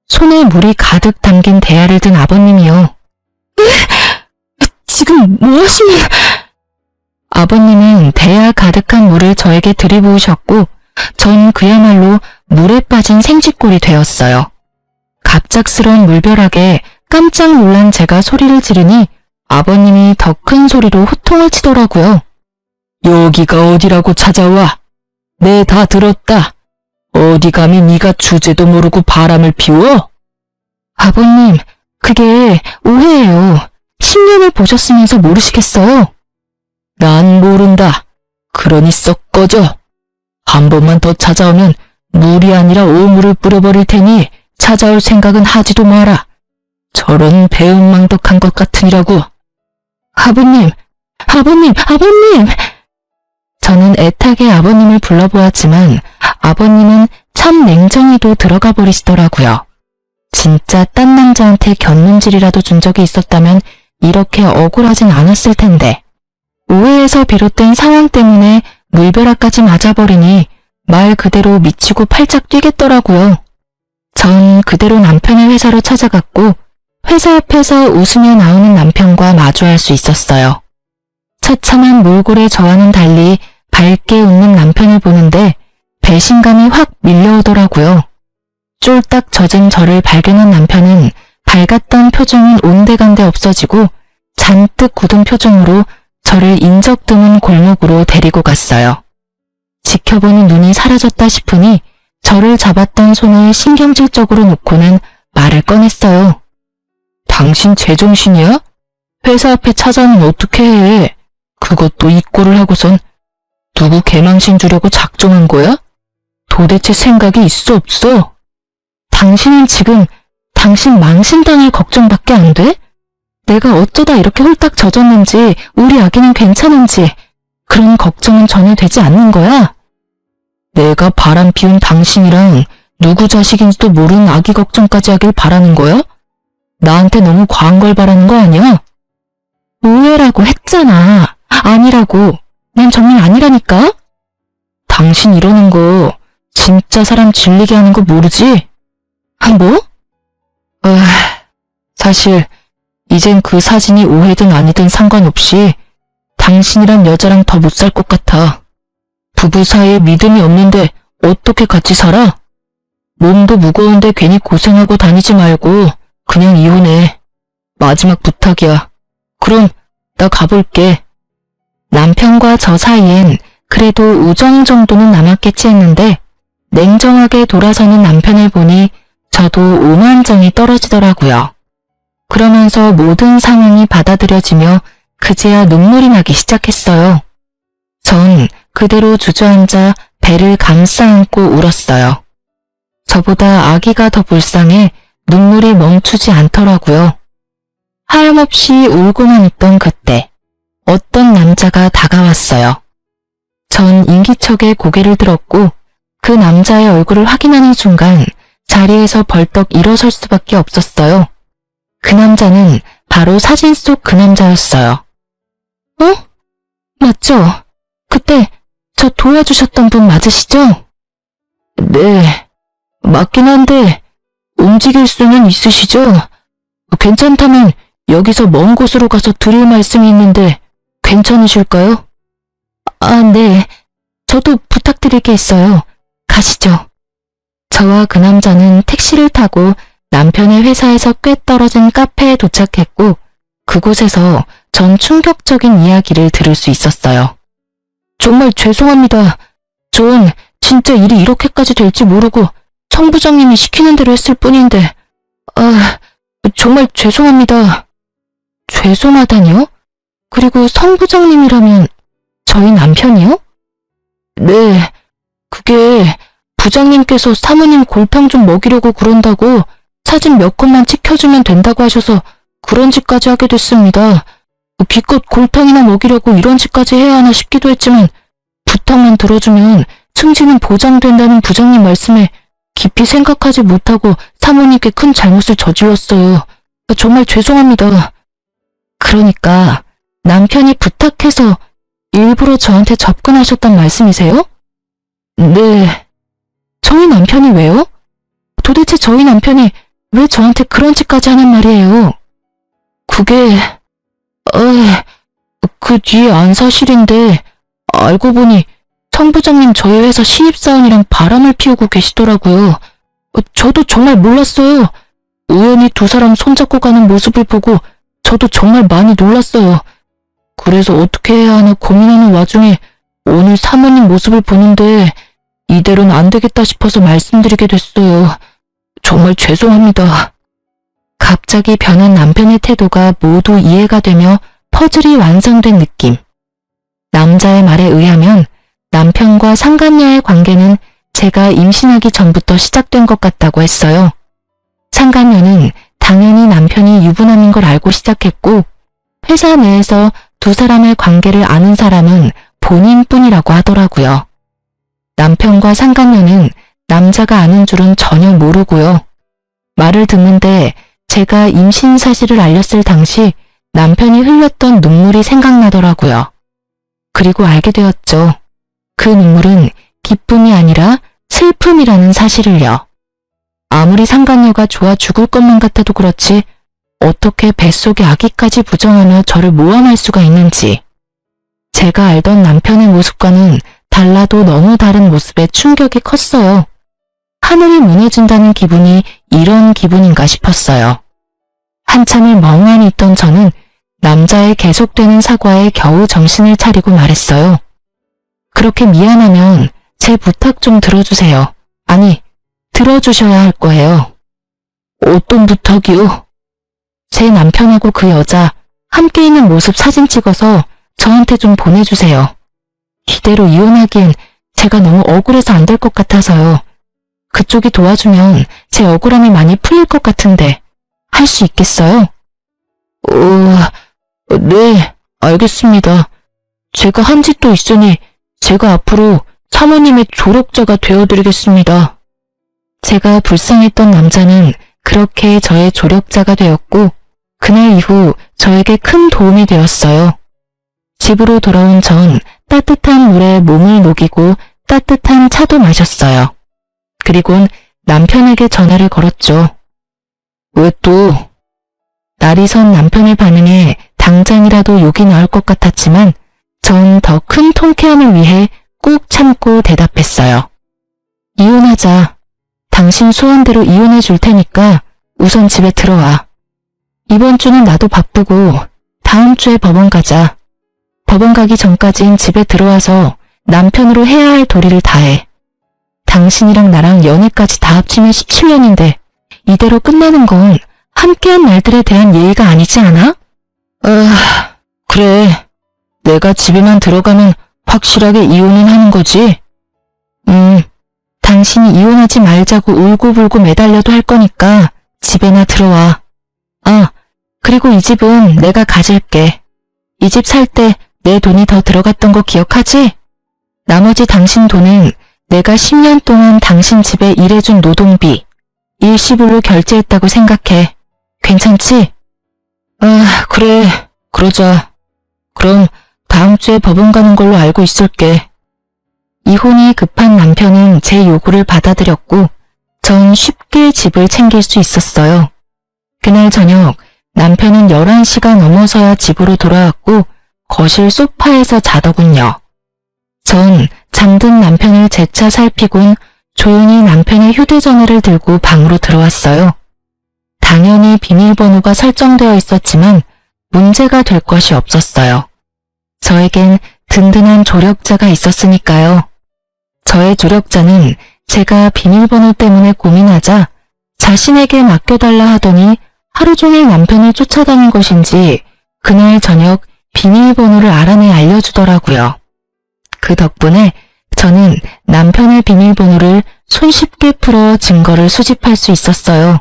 손에 물이 가득 담긴 대야를 든 아버님이요. 지금 뭐 하시는... 아버님은 대야 가득한 물을 저에게 들이부으셨고 전 그야말로 물에 빠진 생쥐꼴이 되었어요. 갑작스러운 물벼락에 깜짝 놀란 제가 소리를 지르니 아버님이 더 큰 소리로 호통을 치더라고요. 여기가 어디라고 찾아와? 네, 다 들었다. 어디 감히 네가 주제도 모르고 바람을 피워? 아버님, 그게 오해예요. 10년을 보셨으면서 모르시겠어요? 난 모른다. 그러니 썩 꺼져. 한 번만 더 찾아오면 물이 아니라 오물을 뿌려버릴 테니 찾아올 생각은 하지도 마라. 저런 배은망덕한 것 같으니라고. 아버님, 아버님, 아버님! 저는 애타게 아버님을 불러보았지만 아버님은 참 냉정히도 들어가 버리시더라고요. 진짜 딴 남자한테 견눈질이라도 준 적이 있었다면 이렇게 억울하진 않았을 텐데. 오해에서 비롯된 상황 때문에 물벼락까지 맞아버리니 말 그대로 미치고 팔짝 뛰겠더라고요. 전 그대로 남편의 회사로 찾아갔고 회사 앞에서 웃으며 나오는 남편과 마주할 수 있었어요. 처참한 몰골의 저와는 달리 밝게 웃는 남편을 보는데 배신감이 확 밀려오더라고요. 쫄딱 젖은 저를 발견한 남편은 밝았던 표정은 온데간데 없어지고 잔뜩 굳은 표정으로 저를 인적 드문 골목으로 데리고 갔어요. 지켜보는 눈이 사라졌다 싶으니 저를 잡았던 손을 신경질적으로 놓고는 말을 꺼냈어요. 당신 제정신이야? 회사 앞에 찾아오면 어떻게 해? 그것도 이 꼴을 하고선 누구 개망신 주려고 작정한 거야? 도대체 생각이 있어 없어? 당신은 지금 당신 망신당할 걱정밖에 안 돼? 내가 어쩌다 이렇게 홀딱 젖었는지 우리 아기는 괜찮은지 그런 걱정은 전혀 되지 않는 거야? 내가 바람 피운 당신이랑 누구 자식인지도 모르는 아기 걱정까지 하길 바라는 거야? 나한테 너무 과한 걸 바라는 거 아니야? 오해라고 했잖아. 아니라고. 난 정말 아니라니까? 당신 이러는 거 진짜 사람 질리게 하는 거 모르지? 아, 뭐? 사실 이젠 그 사진이 오해든 아니든 상관없이 당신이란 여자랑 더 못 살 것 같아. 부부 사이에 믿음이 없는데 어떻게 같이 살아? 몸도 무거운데 괜히 고생하고 다니지 말고 그냥 이혼해. 마지막 부탁이야. 그럼 나 가볼게. 남편과 저 사이엔 그래도 우정 정도는 남았겠지 했는데 냉정하게 돌아서는 남편을 보니 저도 오만정이 떨어지더라고요. 그러면서 모든 상황이 받아들여지며 그제야 눈물이 나기 시작했어요. 전 그대로 주저앉아 배를 감싸 안고 울었어요. 저보다 아기가 더 불쌍해 눈물이 멈추지 않더라고요. 하염없이 울고만 있던 그때 어떤 남자가 다가왔어요. 전 인기척에 고개를 들었고 그 남자의 얼굴을 확인하는 순간 자리에서 벌떡 일어설 수밖에 없었어요. 그 남자는 바로 사진 속 그 남자였어요. 맞죠? 그때 저 도와주셨던 분 맞으시죠? 네, 맞긴 한데 움직일 수는 있으시죠? 괜찮다면 여기서 먼 곳으로 가서 드릴 말씀이 있는데 괜찮으실까요? 네. 저도 부탁드릴 게 있어요. 가시죠. 저와 그 남자는 택시를 타고 남편의 회사에서 꽤 떨어진 카페에 도착했고 그곳에서 전 충격적인 이야기를 들을 수 있었어요. 정말 죄송합니다. 전 진짜 일이 이렇게까지 될지 모르고 청 부장님이 시키는 대로 했을 뿐인데 정말 죄송합니다. 죄송하다뇨? 그리고 성 부장님이라면 저희 남편이요? 네, 그게 부장님께서 사모님 골탕 좀 먹이려고 그런다고 사진 몇 컷만 찍혀주면 된다고 하셔서 그런 짓까지 하게 됐습니다. 기껏 골탕이나 먹이려고 이런 짓까지 해야 하나 싶기도 했지만 부탁만 들어주면 승진은 보장된다는 부장님 말씀에 깊이 생각하지 못하고 사모님께 큰 잘못을 저질렀어요. 정말 죄송합니다. 그러니까 남편이 부탁해서 일부러 저한테 접근하셨단 말씀이세요? 네. 저희 남편이 왜요? 도대체 저희 남편이 왜 저한테 그런 짓까지 하는 말이에요? 그게 그 뒤에 안 사실인데 알고 보니 청 부장님 저희 회사 신입사원이랑 바람을 피우고 계시더라고요. 저도 정말 몰랐어요. 우연히 두 사람 손잡고 가는 모습을 보고 저도 정말 많이 놀랐어요. 그래서 어떻게 해야 하나 고민하는 와중에 오늘 사모님 모습을 보는데 이대로는 안 되겠다 싶어서 말씀드리게 됐어요. 정말 죄송합니다. 갑자기 변한 남편의 태도가 모두 이해가 되며 퍼즐이 완성된 느낌. 남자의 말에 의하면 남편과 상간녀의 관계는 제가 임신하기 전부터 시작된 것 같다고 했어요. 상간녀는 당연히 남편이 유부남인 걸 알고 시작했고 회사 내에서 두 사람의 관계를 아는 사람은 본인뿐이라고 하더라고요. 남편과 상간녀는 남자가 아는 줄은 전혀 모르고요. 말을 듣는데 제가 임신 사실을 알렸을 당시 남편이 흘렸던 눈물이 생각나더라고요. 그리고 알게 되었죠. 그 눈물은 기쁨이 아니라 슬픔이라는 사실을요. 아무리 상간녀가 좋아 죽을 것만 같아도 그렇지 어떻게 뱃속에 아기까지 부정하며 저를 모함할 수가 있는지. 제가 알던 남편의 모습과는 달라도 너무 다른 모습에 충격이 컸어요. 하늘이 무너진다는 기분이 이런 기분인가 싶었어요. 한참을 멍하니 있던 저는 남자의 계속되는 사과에 겨우 정신을 차리고 말했어요. 그렇게 미안하면 제 부탁 좀 들어주세요. 아니, 들어주셔야 할 거예요. 어떤 부탁이요? 제 남편하고 그 여자 함께 있는 모습 사진 찍어서 저한테 좀 보내주세요. 이대로 이혼하기엔 제가 너무 억울해서 안 될 것 같아서요. 그쪽이 도와주면 제 억울함이 많이 풀릴 것 같은데 할 수 있겠어요? 네, 알겠습니다. 제가 한 짓도 있으니 제가 앞으로 사모님의 조력자가 되어드리겠습니다. 제가 불쌍했던 남자는 그렇게 저의 조력자가 되었고 그날 이후 저에게 큰 도움이 되었어요. 집으로 돌아온 전 따뜻한 물에 몸을 녹이고 따뜻한 차도 마셨어요. 그리곤 남편에게 전화를 걸었죠. 왜 또? 날이 선 남편의 반응에 당장이라도 욕이 나올 것 같았지만 전 더 큰 통쾌함을 위해 꾹 참고 대답했어요. 이혼하자. 당신 소원대로 이혼해 줄 테니까 우선 집에 들어와. 이번 주는 나도 바쁘고 다음 주에 법원 가자. 법원 가기 전까진 집에 들어와서 남편으로 해야 할 도리를 다해. 당신이랑 나랑 연애까지 다 합치면 17년인데 이대로 끝나는 건 함께한 날들에 대한 예의가 아니지 않아? 그래. 내가 집에만 들어가면 확실하게 이혼은 하는 거지? 당신이 이혼하지 말자고 울고불고 매달려도 할 거니까 집에나 들어와. 그리고 이 집은 내가 가질게. 이 집 살 때 내 돈이 더 들어갔던 거 기억하지? 나머지 당신 돈은 내가 10년 동안 당신 집에 일해준 노동비, 일시불로 결제했다고 생각해. 괜찮지? 아, 그래. 그러자. 그럼 다음 주에 법원 가는 걸로 알고 있을게. 이혼이 급한 남편은 제 요구를 받아들였고 전 쉽게 집을 챙길 수 있었어요. 그날 저녁 남편은 11시가 넘어서야 집으로 돌아왔고 거실 소파에서 자더군요. 전 잠든 남편을 재차 살피곤 조용히 남편의 휴대전화를 들고 방으로 들어왔어요. 당연히 비밀번호가 설정되어 있었지만 문제가 될 것이 없었어요. 저에겐 든든한 조력자가 있었으니까요. 저의 조력자는 제가 비밀번호 때문에 고민하자 자신에게 맡겨달라 하더니 하루 종일 남편을 쫓아다닌 것인지 그날 저녁 비밀번호를 알아내 알려주더라고요. 그 덕분에 저는 남편의 비밀번호를 손쉽게 풀어 증거를 수집할 수 있었어요.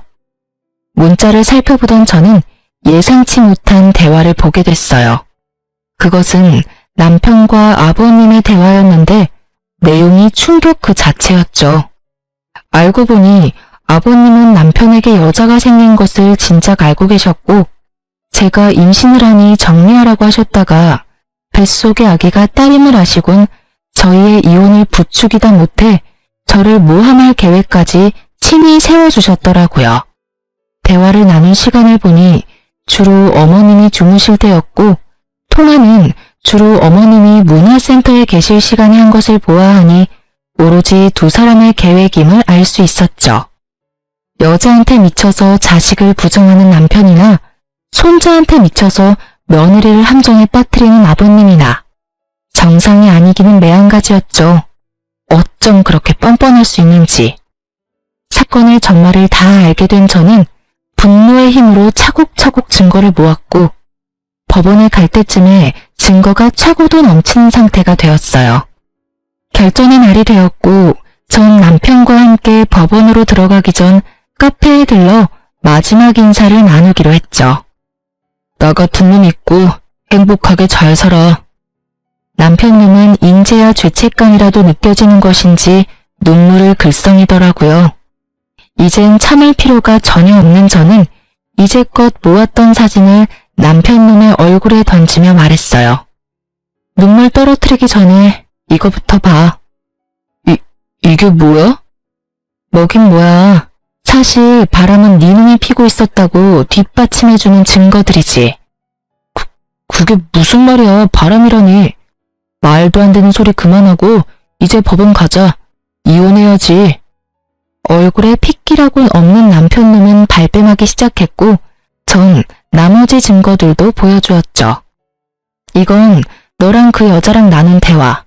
문자를 살펴보던 저는 예상치 못한 대화를 보게 됐어요. 그것은 남편과 아버님의 대화였는데 내용이 충격 그 자체였죠. 알고 보니 아버님은 남편에게 여자가 생긴 것을 진작 알고 계셨고 제가 임신을 하니 정리하라고 하셨다가 뱃속의 아기가 딸임을 아시곤 저희의 이혼을 부추기다 못해 저를 모함할 계획까지 친히 세워주셨더라고요. 대화를 나눈 시간을 보니 주로 어머님이 주무실 때였고 통화는 주로 어머님이 문화센터에 계실 시간에 한 것을 보아하니 오로지 두 사람의 계획임을 알 수 있었죠. 여자한테 미쳐서 자식을 부정하는 남편이나 손자한테 미쳐서 며느리를 함정에 빠뜨리는 아버님이나 정상이 아니기는 매한가지였죠. 어쩜 그렇게 뻔뻔할 수 있는지. 사건의 전말을 다 알게 된 저는 분노의 힘으로 차곡차곡 증거를 모았고 법원에 갈 때쯤에 증거가 차고도 넘치는 상태가 되었어요. 결전의 날이 되었고 전 남편과 함께 법원으로 들어가기 전 카페에 들러 마지막 인사를 나누기로 했죠. 나 같은 놈 있고 행복하게 잘 살아. 남편 놈은 인재야 죄책감이라도 느껴지는 것인지 눈물을 글썽이더라고요. 이젠 참을 필요가 전혀 없는 저는 이제껏 모았던 사진을 남편 놈의 얼굴에 던지며 말했어요. 눈물 떨어뜨리기 전에 이거부터 봐. 이게 뭐야? 뭐긴 뭐야. 사실 바람은 네 놈이 피고 있었다고 뒷받침해주는 증거들이지. 그게 무슨 말이야? 바람이라니. 말도 안 되는 소리 그만하고 이제 법원 가자. 이혼해야지. 얼굴에 핏기라곤 없는 남편 놈은 발뺌하기 시작했고 전 나머지 증거들도 보여주었죠. 이건 너랑 그 여자랑 나눈 대화.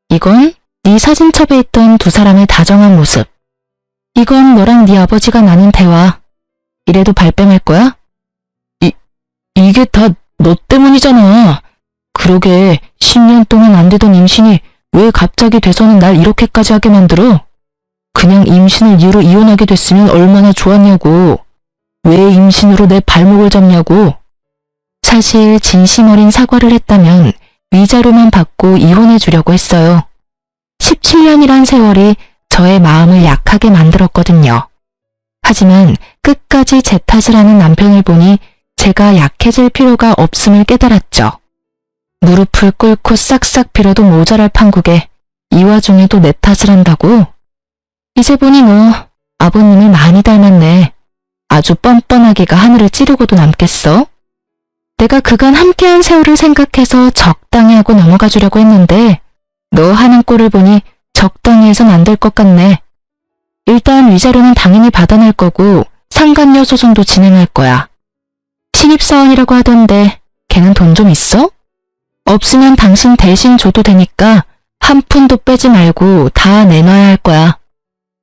이건 네 사진첩에 있던 두 사람의 다정한 모습. 이건 너랑 네 아버지가 나눈 대화. 이래도 발뺌할 거야? 이게 다 너 때문이잖아. 그러게 10년 동안 안 되던 임신이 왜 갑자기 돼서는 날 이렇게까지 하게 만들어? 그냥 임신을 이유로 이혼하게 됐으면 얼마나 좋았냐고. 왜 임신으로 내 발목을 잡냐고. 사실 진심 어린 사과를 했다면 위자료만 받고 이혼해 주려고 했어요. 17년이란 세월이 저의 마음을 약하게 만들었거든요. 하지만 끝까지 제 탓을 하는 남편을 보니 제가 약해질 필요가 없음을 깨달았죠. 무릎을 꿇고 싹싹 빌어도 모자랄 판국에 이 와중에도 내 탓을 한다고? 이제 보니 너 아버님을 많이 닮았네. 아주 뻔뻔하기가 하늘을 찌르고도 남겠어? 내가 그간 함께한 세월을 생각해서 적당히 하고 넘어가 주려고 했는데 너 하는 꼴을 보니 적당히 해선 안 될 것 같네. 일단 위자료는 당연히 받아낼 거고 상간녀 소송도 진행할 거야. 신입사원이라고 하던데 걔는 돈 좀 있어? 없으면 당신 대신 줘도 되니까 한 푼도 빼지 말고 다 내놔야 할 거야.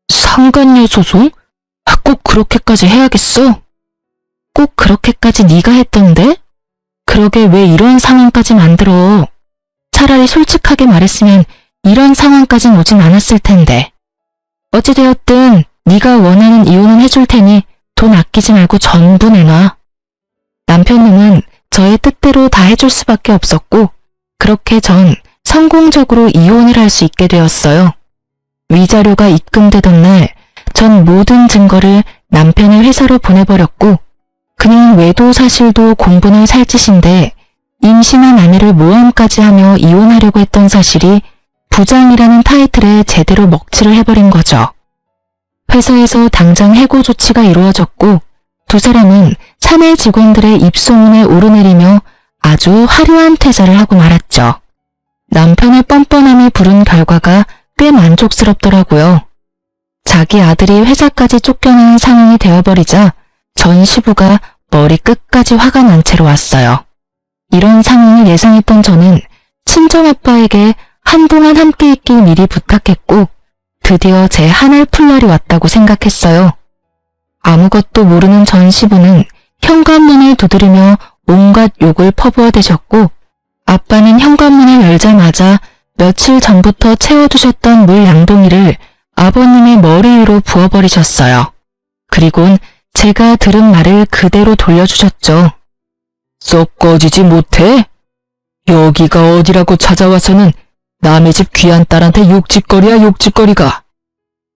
상간녀 소송? 꼭 그렇게까지 해야겠어? 꼭 그렇게까지 네가 했던데? 그러게 왜 이런 상황까지 만들어. 차라리 솔직하게 말했으면 이런 상황까진 오진 않았을 텐데. 어찌되었든 네가 원하는 이혼은 해줄 테니 돈 아끼지 말고 전부 내놔. 남편님은 저의 뜻대로 다 해줄 수밖에 없었고 그렇게 전 성공적으로 이혼을 할 수 있게 되었어요. 위자료가 입금되던 날 전 모든 증거를 남편의 회사로 보내버렸고 그냥 외도 사실도 공분을 살 짓인데 임신한 아내를 모함까지 하며 이혼하려고 했던 사실이 부장이라는 타이틀에 제대로 먹칠을 해버린 거죠. 회사에서 당장 해고 조치가 이루어졌고 두 사람은 사내 직원들의 입소문에 오르내리며 아주 화려한 퇴사를 하고 말았죠. 남편의 뻔뻔함이 부른 결과가 꽤 만족스럽더라고요. 자기 아들이 회사까지 쫓겨나는 상황이 되어버리자 전 시부가 머리 끝까지 화가 난 채로 왔어요. 이런 상황을 예상했던 저는 친정아빠에게 한동안 함께 있길 미리 부탁했고 드디어 제 한알 풀 날이 왔다고 생각했어요. 아무것도 모르는 전 시부는 현관문을 두드리며 온갖 욕을 퍼부어대셨고 아빠는 현관문을 열자마자 며칠 전부터 채워두셨던 물 양동이를 아버님의 머리 위로 부어버리셨어요. 그리곤 제가 들은 말을 그대로 돌려주셨죠. 썩 꺼지지 못해? 여기가 어디라고 찾아와서는 남의 집 귀한 딸한테 욕짓거리야 욕짓거리가.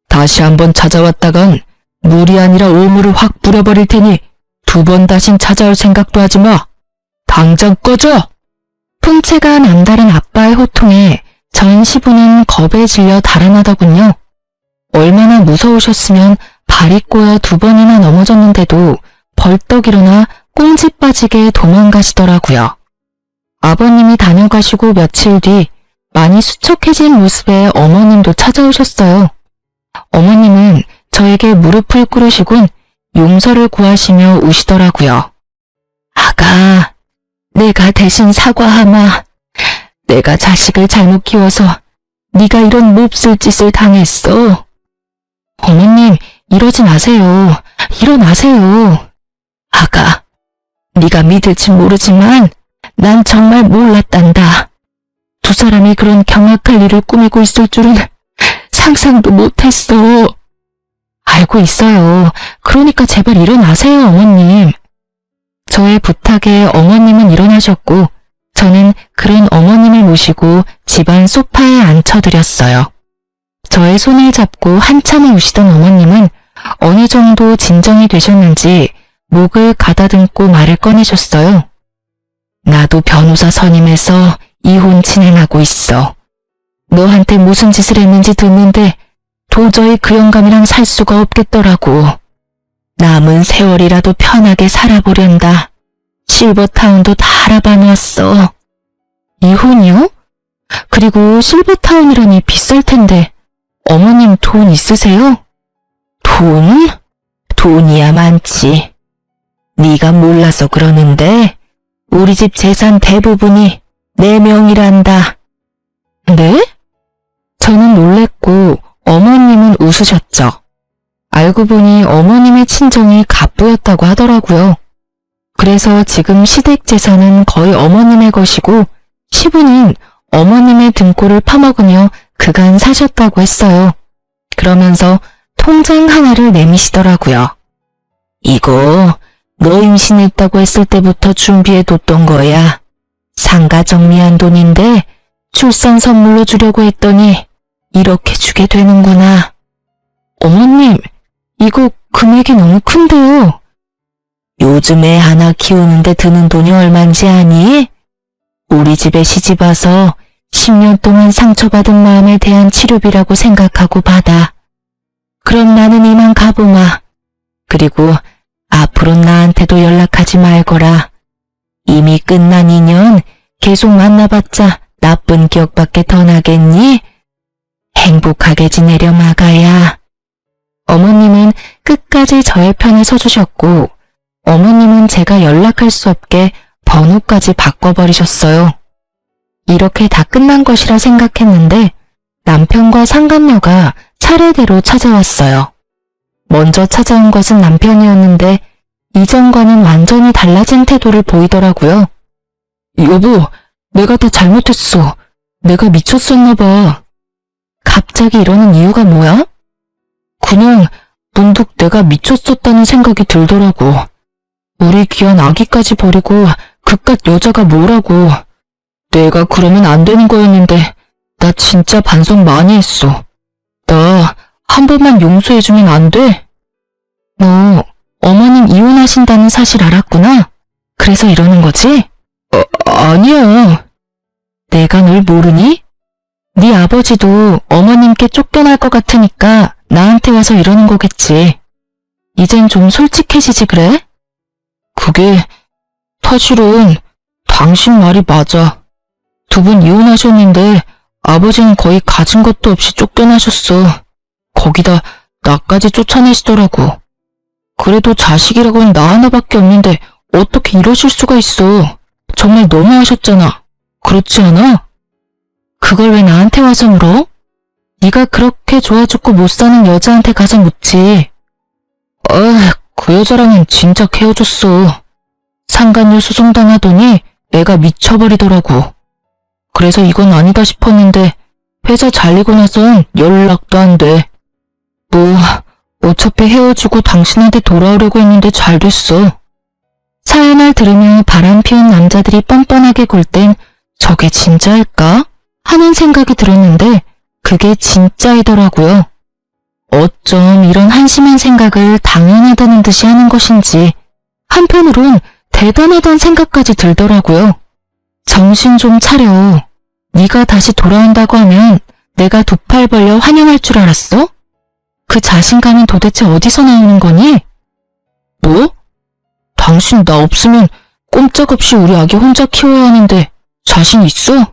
다시 한번 찾아왔다간 물이 아니라 오물을 확 뿌려버릴 테니 두 번 다신 찾아올 생각도 하지 마. 당장 꺼져! 풍채가 남다른 아빠의 호통에 전 시부는 겁에 질려 달아나더군요. 얼마나 무서우셨으면 발이 꼬여 두 번이나 넘어졌는데도 벌떡 일어나 꽁지 빠지게 도망가시더라고요. 아버님이 다녀가시고 며칠 뒤 많이 수척해진 모습의 어머님도 찾아오셨어요. 어머님은 저에게 무릎을 꿇으시곤 용서를 구하시며 우시더라고요. 아가, 내가 대신 사과하마. 내가 자식을 잘못 키워서 네가 이런 몹쓸 짓을 당했어. 어머님, 이러지 마세요. 일어나세요. 아가, 네가 믿을지 모르지만 난 정말 몰랐단다. 두 사람이 그런 경악할 일을 꾸미고 있을 줄은 상상도 못했어. 알고 있어요. 그러니까 제발 일어나세요, 어머님. 저의 부탁에 어머님은 일어나셨고 저는 그런 어머님을 모시고 집안 소파에 앉혀드렸어요. 저의 손을 잡고 한참을 우시던 어머님은 어느 정도 진정이 되셨는지 목을 가다듬고 말을 꺼내셨어요. 나도 변호사 선임해서 이혼 진행하고 있어. 너한테 무슨 짓을 했는지 듣는데 도저히 그 영감이랑 살 수가 없겠더라고. 남은 세월이라도 편하게 살아보련다. 실버타운도 다 알아봐놨어. 이혼이요? 그리고 실버타운이라니 비쌀 텐데 어머님 돈 있으세요? 돈? 돈이야 많지. 네가 몰라서 그러는데 우리 집 재산 대부분이 내 명이란다. 네? 저는 놀랬고 어머님은 웃으셨죠. 알고 보니 어머님의 친정이 갑부였다고 하더라고요. 그래서 지금 시댁 재산은 거의 어머님의 것이고 시부는 어머님의 등골을 파먹으며 그간 사셨다고 했어요. 그러면서 통장 하나를 내미시더라고요. 이거 너 임신했다고 했을 때부터 준비해뒀던 거야. 상가 정리한 돈인데 출산 선물로 주려고 했더니 이렇게 주게 되는구나. 어머님, 이거 금액이 너무 큰데요. 요즘 애 하나 키우는데 드는 돈이 얼만지 아니? 우리 집에 시집 와서 10년 동안 상처받은 마음에 대한 치료비라고 생각하고 받아. 그럼 나는 이만 가보마. 그리고 앞으로 나한테도 연락하지 말거라. 이미 끝난 인연 계속 만나봤자 나쁜 기억밖에 더 나겠니? 행복하게 지내려 마가야. 어머님은 끝까지 저의 편에 서주셨고 어머님은 제가 연락할 수 없게 번호까지 바꿔버리셨어요. 이렇게 다 끝난 것이라 생각했는데 남편과 상간녀가 차례대로 찾아왔어요. 먼저 찾아온 것은 남편이었는데 이전과는 완전히 달라진 태도를 보이더라고요. 여보, 내가 다 잘못했어. 내가 미쳤었나 봐. 갑자기 이러는 이유가 뭐야? 그냥 문득 내가 미쳤었다는 생각이 들더라고. 우리 귀한 아기까지 버리고 그깟 여자가 뭐라고. 내가 그러면 안 되는 거였는데 나 진짜 반성 많이 했어. 나 한 번만 용서해주면 안 돼? 너 어머님 이혼하신다는 사실 알았구나. 그래서 이러는 거지? 아니야. 내가 널 모르니? 네 아버지도 어머님께 쫓겨날 것 같으니까 나한테 와서 이러는 거겠지. 이젠 좀 솔직해지지 그래? 그게 사실은 당신 말이 맞아. 두 분 이혼하셨는데 아버지는 거의 가진 것도 없이 쫓겨나셨어. 거기다 나까지 쫓아내시더라고. 그래도 자식이라고는 나 하나밖에 없는데 어떻게 이러실 수가 있어. 정말 너무하셨잖아. 그렇지 않아? 그걸 왜 나한테 와서 물어? 네가 그렇게 좋아 죽고 못 사는 여자한테 가서 묻지. 그 여자랑은 진짜 헤어졌어. 상간녀 소송당하더니 애가 미쳐버리더라고. 그래서 이건 아니다 싶었는데 회사 잘리고 나선 연락도 안 돼. 뭐 어차피 헤어지고 당신한테 돌아오려고 했는데 잘 됐어. 사연을 들으며 바람 피운 남자들이 뻔뻔하게 굴 땐 저게 진짜일까? 하는 생각이 들었는데 그게 진짜이더라고요. 어쩜 이런 한심한 생각을 당연하다는 듯이 하는 것인지 한편으론 대단하다는 생각까지 들더라고요. 정신 좀 차려. 네가 다시 돌아온다고 하면 내가 두 팔 벌려 환영할 줄 알았어? 그 자신감은 도대체 어디서 나오는 거니? 뭐? 당신 나 없으면 꼼짝없이 우리 아기 혼자 키워야 하는데 자신 있어?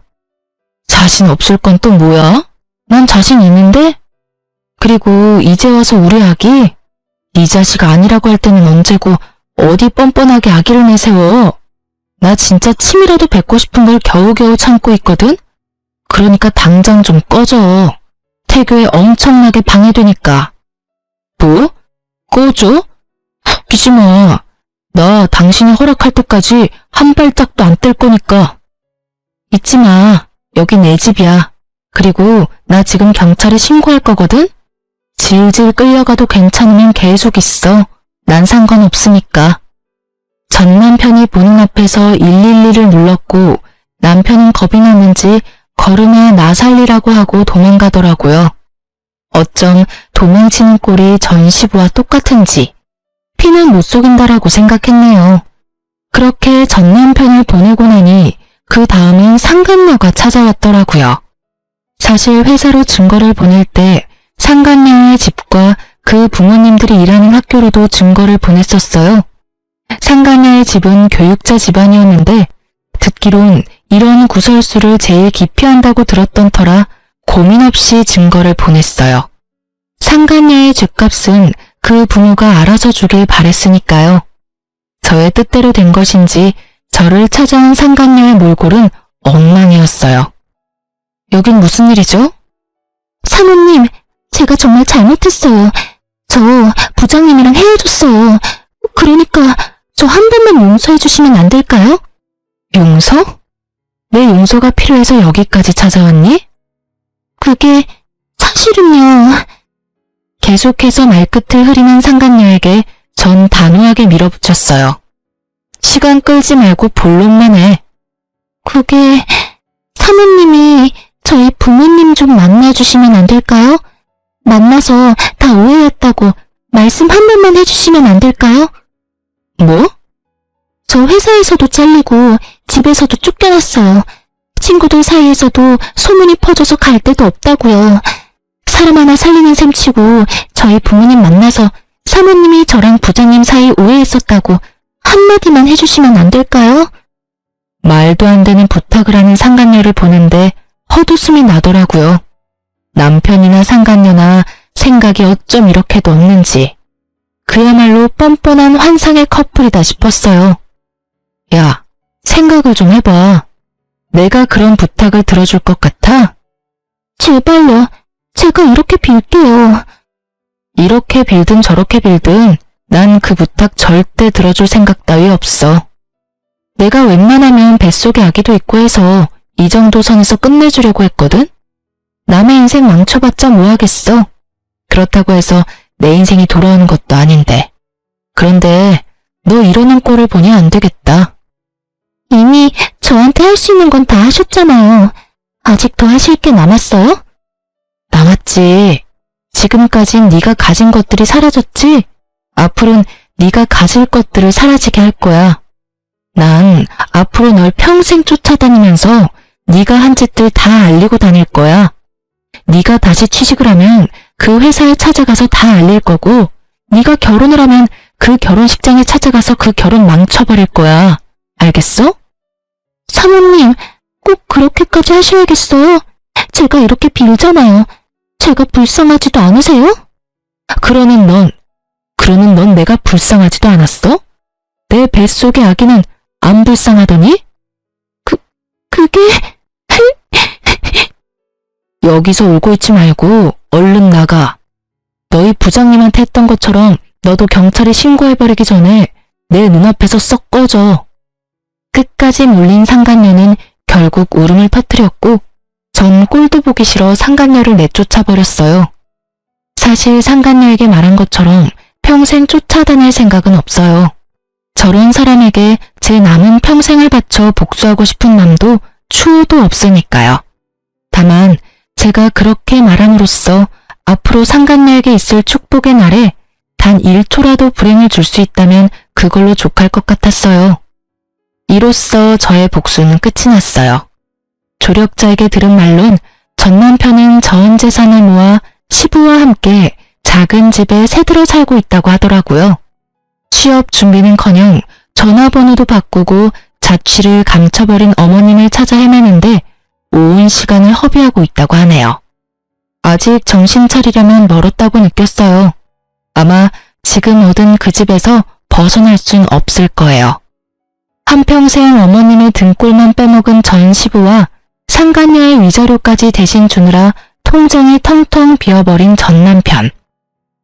자신 없을 건 또 뭐야? 난 자신 있는데? 그리고 이제 와서 우리 아기? 네 자식 아니라고 할 때는 언제고 어디 뻔뻔하게 아기를 내세워. 나 진짜 침이라도 뱉고 싶은 걸 겨우겨우 참고 있거든? 그러니까 당장 좀 꺼져. 태교에 엄청나게 방해되니까. 뭐? 꺼져? 웃기지 마. 나 당신이 허락할 때까지 한 발짝도 안 뗄 거니까. 잊지 마. 여기 내 집이야. 그리고 나 지금 경찰에 신고할 거거든? 질질 끌려가도 괜찮으면 계속 있어. 난 상관없으니까. 전 남편이 보는 앞에서 112를 눌렀고 남편은 겁이 났는지 걸으며 나 살리라고 하고 도망가더라고요. 어쩜 도망치는 꼴이 전시부와 똑같은지 피는 못 속인다라고 생각했네요. 그렇게 전 남편을 보내고 나니 그 다음엔 상간녀가 찾아왔더라고요. 사실 회사로 증거를 보낼 때 상간녀의 집과 그 부모님들이 일하는 학교로도 증거를 보냈었어요. 상간녀의 집은 교육자 집안이었는데 듣기론 이런 구설수를 제일 기피한다고 들었던 터라 고민 없이 증거를 보냈어요. 상간녀의 죗값은 그 부모가 알아서 주길 바랬으니까요. 저의 뜻대로 된 것인지 저를 찾아온 상간녀의 몰골은 엉망이었어요. 여긴 무슨 일이죠? 사모님, 제가 정말 잘못했어요. 저 부장님이랑 헤어졌어요. 그러니까 저 한 번만 용서해 주시면 안 될까요? 용서? 내 용서가 필요해서 여기까지 찾아왔니? 그게 사실은요. 계속해서 말끝을 흐리는 상간녀에게 전 단호하게 밀어붙였어요. 시간 끌지 말고 본론만 해. 그게 사모님이 저희 부모님 좀 만나주시면 안 될까요? 만나서 다 오해였다고 말씀 한 번만 해주시면 안 될까요? 뭐? 저 회사에서도 잘리고 집에서도 쫓겨났어요. 친구들 사이에서도 소문이 퍼져서 갈 데도 없다고요. 사람 하나 살리는 셈치고 저희 부모님 만나서 사모님이 저랑 부장님 사이 오해했었다고 한마디만 해주시면 안 될까요? 말도 안 되는 부탁을 하는 상간녀를 보는데 헛웃음이 나더라고요. 남편이나 상간녀나 생각이 어쩜 이렇게도 없는지. 그야말로 뻔뻔한 환상의 커플이다 싶었어요. 야, 생각을 좀 해봐. 내가 그런 부탁을 들어줄 것 같아? 제발요. 제가 이렇게 빌게요. 이렇게 빌든 저렇게 빌든 난 그 부탁 절대 들어줄 생각 따위 없어. 내가 웬만하면 뱃속에 아기도 있고 해서 이 정도 선에서 끝내주려고 했거든? 남의 인생 망쳐봤자 뭐하겠어. 그렇다고 해서 내 인생이 돌아오는 것도 아닌데. 그런데 너 이러는 꼴을 보니 안 되겠다. 이미 저한테 할 수 있는 건 다 하셨잖아요. 아직 더 하실 게 남았어요? 남았지. 지금까진 네가 가진 것들이 사라졌지? 앞으로는 네가 가질 것들을 사라지게 할 거야. 난 앞으로 널 평생 쫓아다니면서 네가 한 짓들 다 알리고 다닐 거야. 네가 다시 취직을 하면 그 회사에 찾아가서 다 알릴 거고, 네가 결혼을 하면 그 결혼식장에 찾아가서 그 결혼 망쳐버릴 거야. 알겠어? 사모님, 꼭 그렇게까지 하셔야겠어요? 제가 이렇게 빌잖아요. 제가 불쌍하지도 않으세요? 그러는 넌 내가 불쌍하지도 않았어? 내 뱃속의 아기는 안 불쌍하더니? 그게... 여기서 울고 있지 말고 얼른 나가. 너희 부장님한테 했던 것처럼 너도 경찰에 신고해버리기 전에 내 눈앞에서 썩 꺼져. 끝까지 물린 상간녀는 결국 울음을 터뜨렸고 전 꼴도 보기 싫어 상간녀를 내쫓아버렸어요. 사실 상간녀에게 말한 것처럼 평생 쫓아다닐 생각은 없어요. 저런 사람에게 제 남은 평생을 바쳐 복수하고 싶은 마음도 추호도 없으니까요. 다만 제가 그렇게 말함으로써 앞으로 상간녀에게 있을 축복의 날에 단 1초라도 불행을 줄 수 있다면 그걸로 족할 것 같았어요. 이로써 저의 복수는 끝이 났어요. 조력자에게 들은 말론 전 남편은 전 재산을 모아 시부와 함께 작은 집에 새들어 살고 있다고 하더라고요. 취업 준비는커녕 전화번호도 바꾸고 자취를 감춰버린 어머님을 찾아 헤매는데 온 시간을 허비하고 있다고 하네요. 아직 정신 차리려면 멀었다고 느꼈어요. 아마 지금 얻은 그 집에서 벗어날 순 없을 거예요. 한평생 어머님의 등골만 빼먹은 전 시부와 상간녀의 위자료까지 대신 주느라 통장이 텅텅 비어버린 전 남편.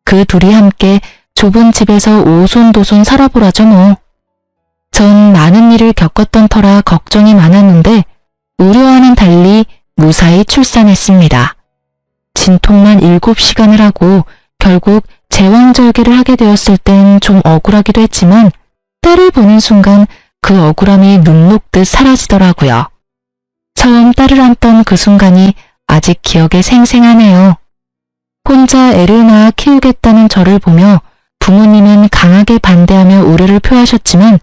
그 둘이 함께 좁은 집에서 오손도손 살아보라죠 뭐. 전 많은 일을 겪었던 터라 걱정이 많았는데 우려와는 달리 무사히 출산했습니다. 진통만 7시간을 하고 결국 제왕절개를 하게 되었을 땐 좀 억울하기도 했지만 딸을 보는 순간 그 억울함이 눈 녹듯 사라지더라고요. 처음 딸을 안던 그 순간이 아직 기억에 생생하네요. 혼자 애를 낳아 키우겠다는 저를 보며 부모님은 강하게 반대하며 우려를 표하셨지만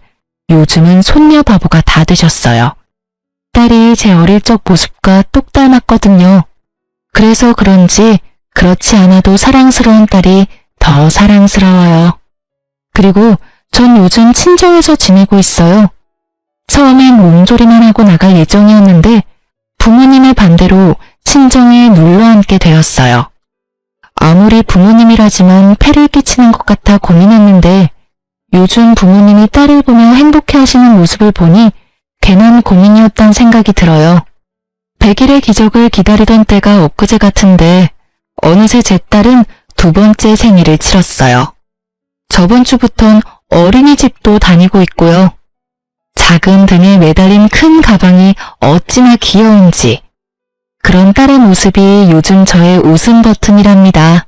요즘은 손녀 바보가 다 되셨어요. 딸이 제 어릴 적 모습과 똑 닮았거든요. 그래서 그런지 그렇지 않아도 사랑스러운 딸이 더 사랑스러워요. 그리고 전 요즘 친정에서 지내고 있어요. 처음엔 몸조리만 하고 나갈 예정이었는데 부모님의 반대로 친정에 눌러앉게 되었어요. 아무리 부모님이라지만 폐를 끼치는 것 같아 고민했는데 요즘 부모님이 딸을 보며 행복해하시는 모습을 보니 괜한 고민이었단 생각이 들어요. 100일의 기적을 기다리던 때가 엊그제 같은데 어느새 제 딸은 2번째 생일을 치렀어요. 저번 주부턴 어린이집도 다니고 있고요. 작은 등에 매달린 큰 가방이 어찌나 귀여운지. 그런 딸의 모습이 요즘 저의 웃음 버튼이랍니다.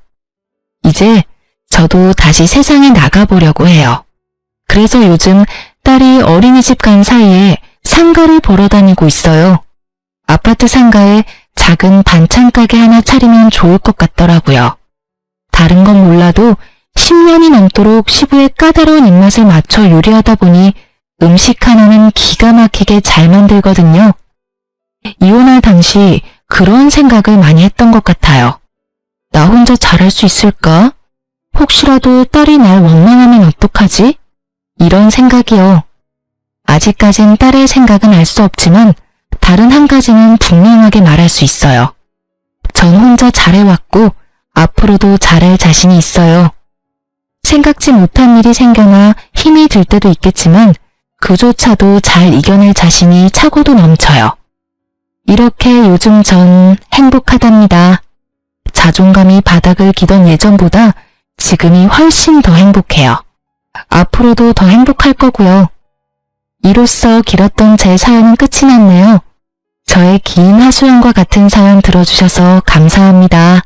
이제 저도 다시 세상에 나가보려고 해요. 그래서 요즘 딸이 어린이집 간 사이에 상가를 보러 다니고 있어요. 아파트 상가에 작은 반찬 가게 하나 차리면 좋을 것 같더라고요. 다른 건 몰라도 10년이 넘도록 시부의 까다로운 입맛을 맞춰 요리하다 보니 음식 하나는 기가 막히게 잘 만들거든요. 이혼할 당시 그런 생각을 많이 했던 것 같아요. 나 혼자 잘할 수 있을까? 혹시라도 딸이 날 원망하면 어떡하지? 이런 생각이요. 아직까진 딸의 생각은 알 수 없지만 다른 한 가지는 분명하게 말할 수 있어요. 전 혼자 잘해왔고 앞으로도 잘할 자신이 있어요. 생각지 못한 일이 생겨나 힘이 들 때도 있겠지만 그조차도 잘 이겨낼 자신이 차고도 넘쳐요. 이렇게 요즘 전 행복하답니다. 자존감이 바닥을 기던 예전보다 지금이 훨씬 더 행복해요. 앞으로도 더 행복할 거고요. 이로써 길었던 제 사연은 끝이 났네요. 저의 긴 하소연과 같은 사연 들어주셔서 감사합니다.